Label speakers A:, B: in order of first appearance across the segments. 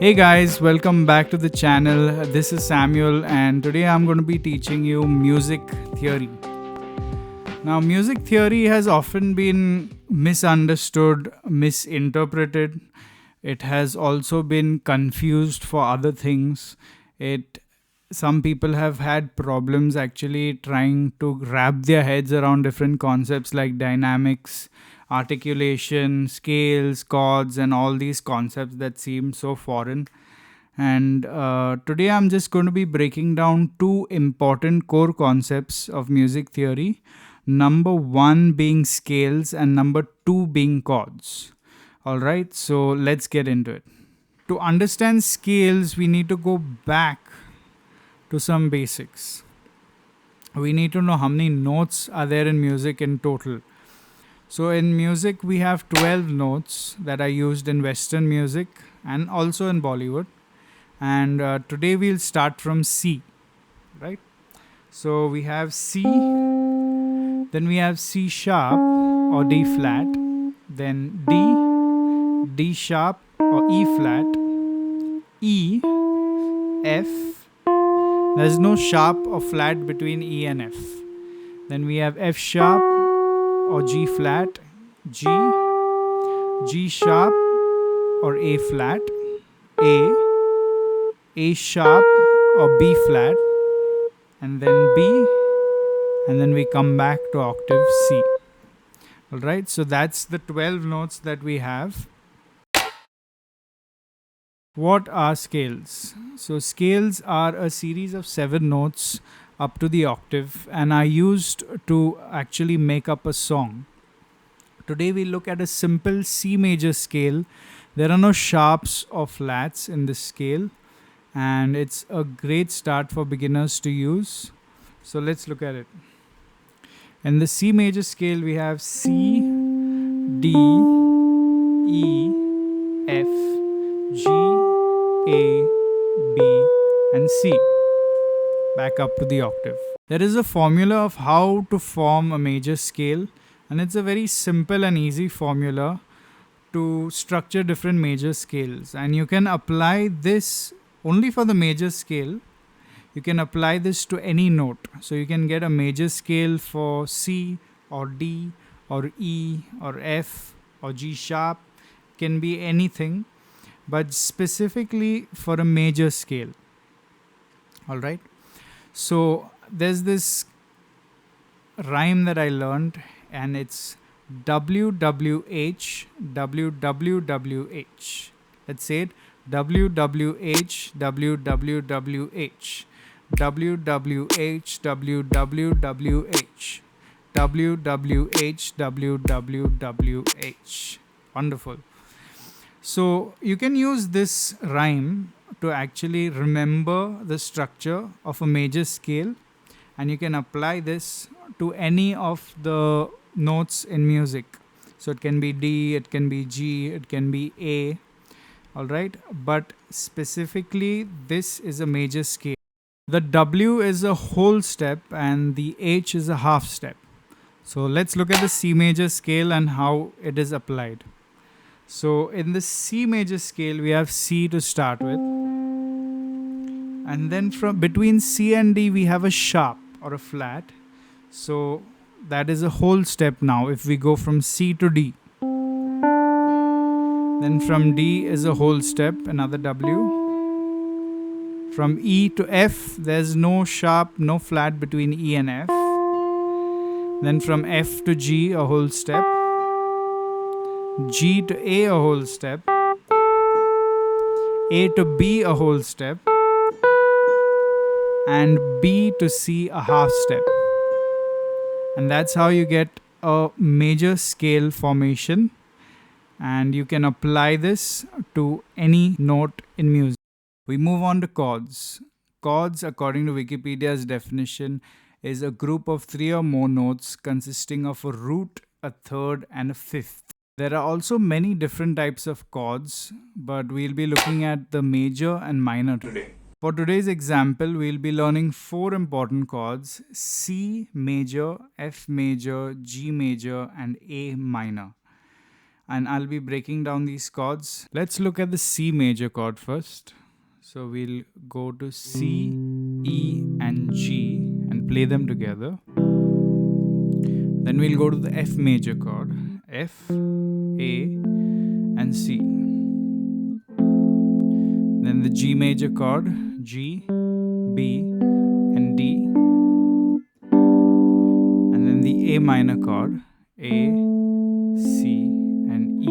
A: Hey guys, welcome back to the channel. This is Samuel, and today I'm going to be teaching you music theory. Now, music theory has often been misunderstood, misinterpreted. It has also been confused for other things. It Some people have had problems actually trying to wrap their heads around different concepts like dynamics, articulation, scales, chords, and all these concepts that seem so foreign. And today I'm just going to be breaking down two important core concepts of music theory. Number one being scales, and number two being chords. All right, so let's get into it. To understand scales, we need to go back to some basics. We need to know how many notes are there in music in total. So, in music, we have 12 notes that are used in Western music and also in Bollywood. And today we'll start from C, right? So, we have C, then we have C sharp or D flat, then D sharp or E flat, E, F. There's no sharp or flat between E and F. Then we have F sharp or G flat, G sharp or A flat, A sharp or B flat, and then B, and then we come back to octave C. Alright, so that's the 12 notes that we have. What are scales? So, scales are a series of 7 notes up to the octave and are used to actually make up a song. Today, we look at a simple C major scale. There are no sharps or flats in this scale, and it's a great start for beginners to use. So, let's look at it. In the C major scale, we have C, D, E, F, G, A, B, and C. Back up to the octave. There is a formula of how to form a major scale, and it's a very simple and easy formula to structure different major scales. And you can apply this only for the major scale. You can apply this to any note. So you can get a major scale for C or D or E or F or G sharp. Can be anything, but specifically for a major scale. All right. So there's this rhyme that I learned, and it's WWH, WWWH. Let's say it. WWH, WWWH. WWH, WWWH. WWH, WWWH. Wonderful. So you can use this rhyme to actually remember the structure of a major scale, and you can apply this to any of the notes in music. So it can be D, it can be G, it can be A. All right, but specifically this is a major scale. The W is a whole step and the H is a half step. So let's look at the C major scale and how it is applied. So in the C major scale, we have C to start with. And then from between C and D, we have a sharp or a flat. So that is a whole step now if we go from C to D. Then from D is a whole step, another W. From E to F, there's no sharp, no flat between E and F. Then from F to G, a whole step. G to A, a whole step. A to B, a whole step. And B to C, a half step. And that's how you get a major scale formation. And you can apply this to any note in music. We move on to chords. Chords, according to Wikipedia's definition, is a group of 3 or more notes consisting of a root, a third, and a fifth. There are also many different types of chords, but we'll be looking at the major and minor today. For today's example, we'll be learning 4 important chords: C major, F major, G major, and A minor. and I'll be breaking down these chords. Let's look at the C major chord first. So we'll go to C, E, and G and play them together. Then we'll go to the F major chord, F, A, and C. Then the G major chord, G, B, and D. And then the A minor chord, A, C, and E.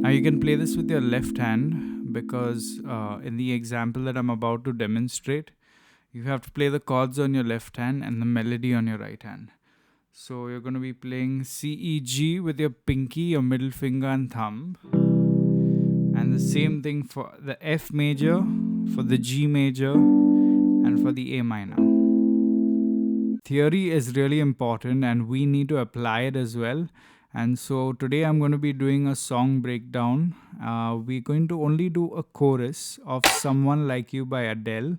A: Now you can play this with your left hand because in the example that I'm about to demonstrate, you have to play the chords on your left hand and the melody on your right hand. So you're going to be playing C, E, G with your pinky, your middle finger and thumb. And the same thing for the F major, for the G major, and for the A minor. Theory is really important and we need to apply it as well. And so today I'm going to be doing a song breakdown. We're going to only do a chorus of Someone Like You by Adele.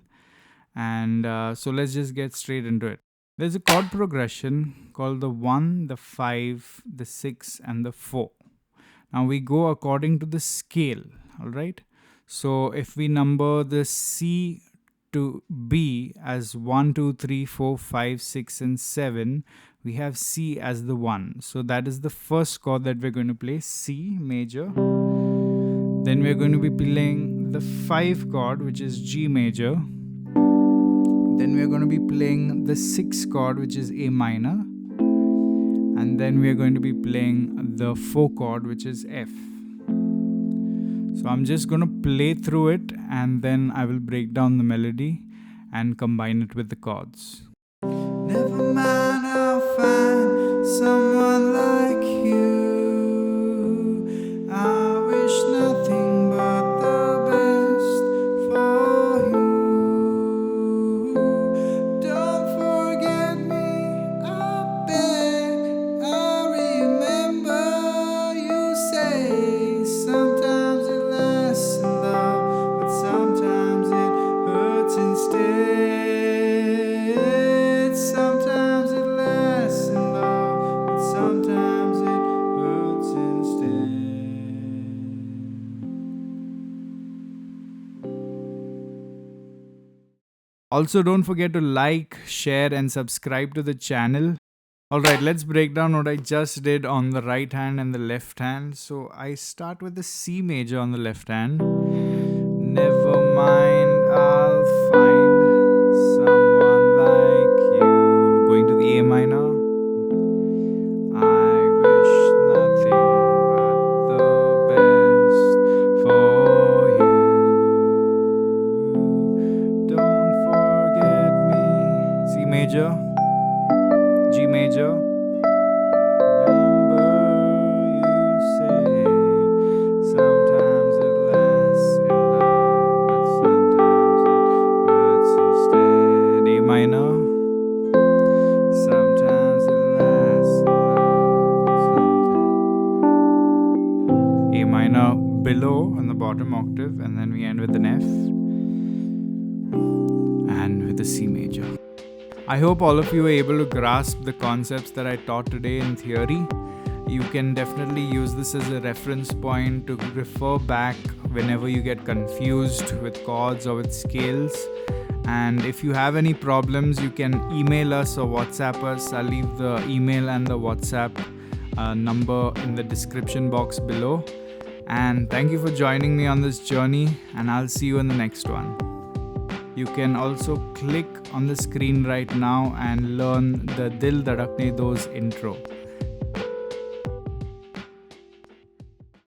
A: And so let's just get straight into it. There's a chord progression called the 1, the 5, the 6, and the 4. Now we go according to the scale, alright? So if we number the C to B as 1, 2, 3, 4, 5, 6, and 7, we have C as the 1. So that is the first chord that we're going to play, C major. Then we're going to be playing the 5 chord, which is G major. Then we're going to be playing the 6 chord, which is A minor. And then we're going to be playing the 4 chord, which is F. So I'm just going to play through it and then I will break down the melody and combine it with the chords. Never mind, I'll find someone like you. I wish nothing but the best for you. Don't forget me, I beg. I remember you say sometimes it lasts in love, but sometimes it hurts instead. Sometimes it lasts in love, but sometimes it hurts instead. Also, don't forget to like, share, and subscribe to the channel. Alright, let's break down what I just did on the right hand and the left hand. So I start with the C major on the left hand. Never mind, I'll find someone like you. Going to the A minor. I wish nothing but the best for you. Don't forget me. C major, G major. Remember you say sometimes it lasts in love, but sometimes it hurts instead. A minor. Sometimes it lasts in love, but sometimes. A minor below on the bottom octave, and then we end with an F and with the C major. I hope all of you were able to grasp the concepts that I taught today in theory. You can definitely use this as a reference point to refer back whenever you get confused with chords or with scales. And if you have any problems, you can email us or WhatsApp us. I'll leave the email and the WhatsApp number in the description box below. And thank you for joining me on this journey, and I'll see you in the next one. You can also click on the screen right now and learn the Dil Dhadakne Do's intro.